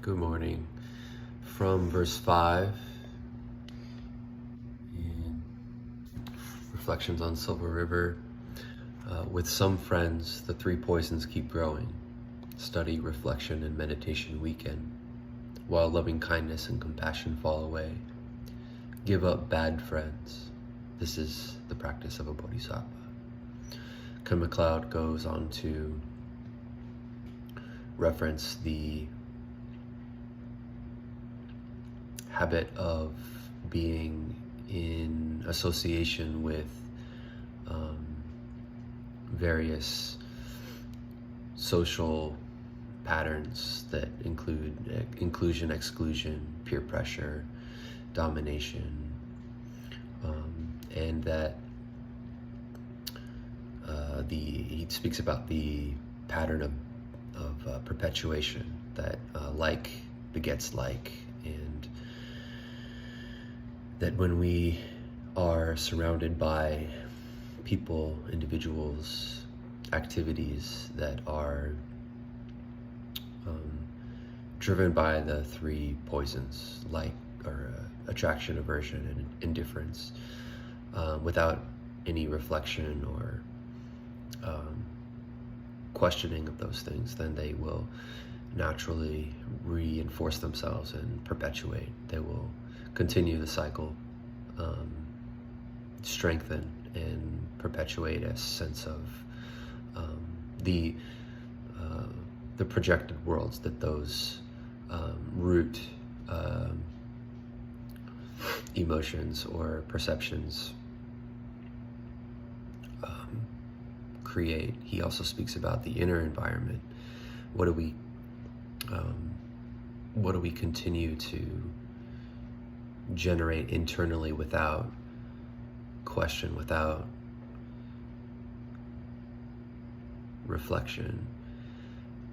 Good morning. From verse 5 in Reflections on Silver River, with some friends, the three poisons keep growing. Study, reflection, and meditation weaken, while loving kindness and compassion fall away. Give up bad friends. This is the practice of a bodhisattva. Ken MacLeod goes on to reference the habit of being in association with various social patterns that include inclusion, exclusion, peer pressure, domination, and that he speaks about the pattern of perpetuation, that like begets like, and that when we are surrounded by people, individuals, activities that are driven by the three poisons, like or attraction, aversion, and indifference, without any reflection or questioning of those things, then they will naturally reinforce themselves and perpetuate. They will continue the cycle, strengthen and perpetuate a sense of the projected worlds that those root emotions or perceptions create. He also speaks about the inner environment. What do we continue to generate internally without question, without reflection?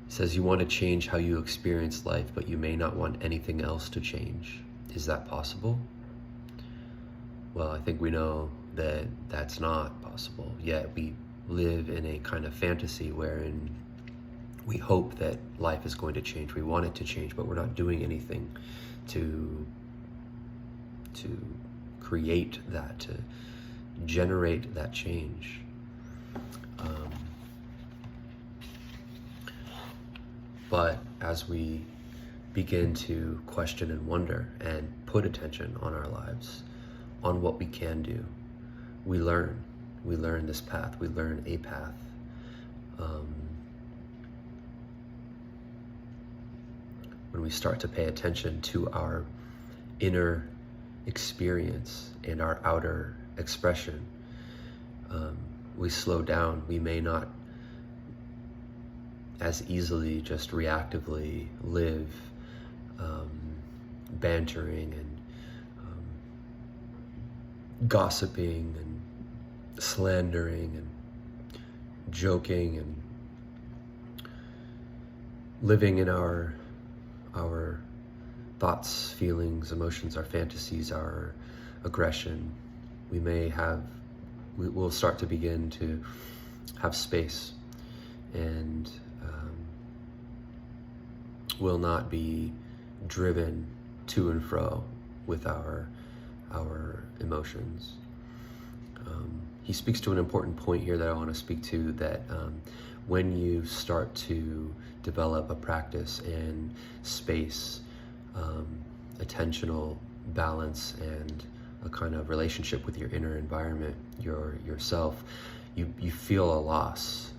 He says you want to change how you experience life, but you may not want anything else to change. Is that possible? Well, I think we know that that's not possible, yet we live in a kind of fantasy wherein we hope that life is going to change. We want it to change, but we're not doing anything to create that, to generate that change. But as we begin to question and wonder and put attention on our lives, on what we can do, we learn this path, we learn a path. When we start to pay attention to our inner experience and our outer expression, we slow down. We may not as easily just reactively live bantering and gossiping and slandering and joking and living in our thoughts, feelings, emotions, our fantasies, our aggression. We'll start to begin to have space and will not be driven to and fro with our emotions. He speaks to an important point here that I want to speak to, that when you start to develop a practice in space, attentional balance, and a kind of relationship with your inner environment, yourself, you feel a loss.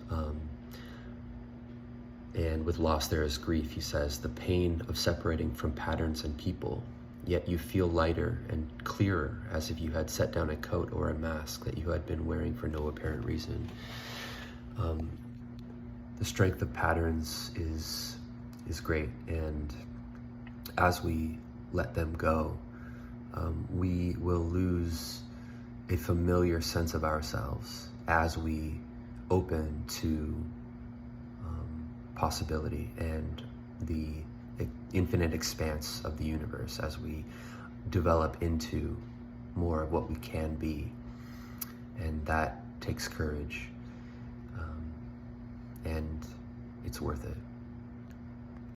And with loss there is grief. He says, the pain of separating from patterns and people, yet you feel lighter and clearer, as if you had set down a coat or a mask that you had been wearing for no apparent reason. The strength of patterns is great, and as we let them go, we will lose a familiar sense of ourselves as we open to possibility and the infinite expanse of the universe, as we develop into more of what we can be. And that takes courage, and it's worth it.